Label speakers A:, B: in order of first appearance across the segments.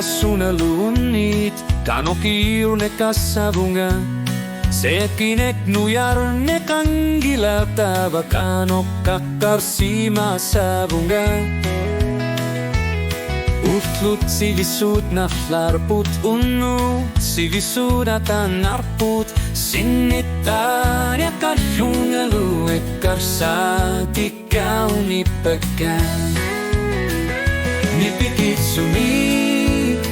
A: sunalunit kanokirne kasabunga sekinek nuyarne kangilata kanok kakarsima sabunga utlut sivisut naflarput unnu sivisut atanarput sinnittaria kallungalu ekkarsati kauni pekään nipikit sumik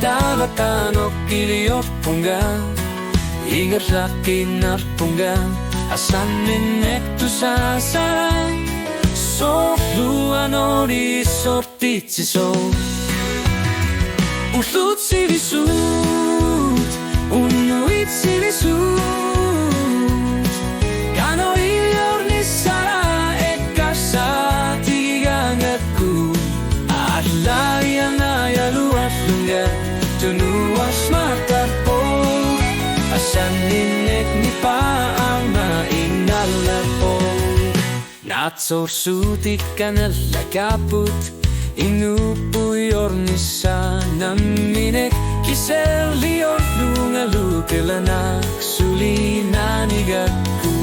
A: tavakanokilioppunga igerrakinarpunga asanninektu sasara sofluanori sortitsiso utlut sivisut unnuit sivisut kano iljornissara ekkarsati gangatku Adlariana ya luatlunga tunuas matarpo asanninek ni paama inallarpo natsorsutik kanalla kaput inupuyornissa namminek kiselliorlunga lukelanak sulinanigakku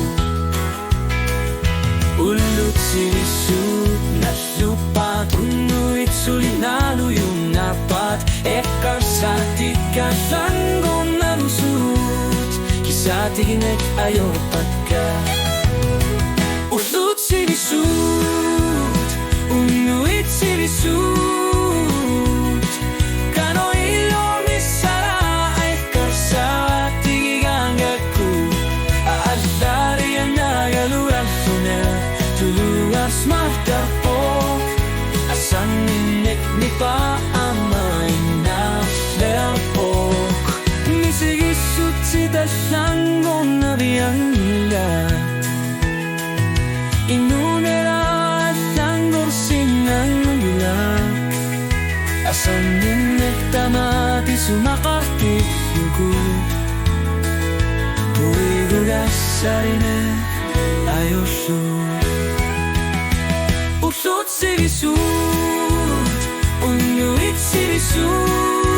A: ullut sivisut nallupat unnuit sulinaluyum napat ekkarsati kallangon nalusut kisatiginek ayorpakka ullut sivisut unnuit sivisut kano iljornissara ekkarsati gigangakku aallariana galualfuna tuluas martarpok asanninek ni paama inaflerpok misigissut sitä sangon naviangilat inunera sangor sinangilat asanninek tamati sumakartikku puigugassarine ayosu utlut sivisut unnuit sivisut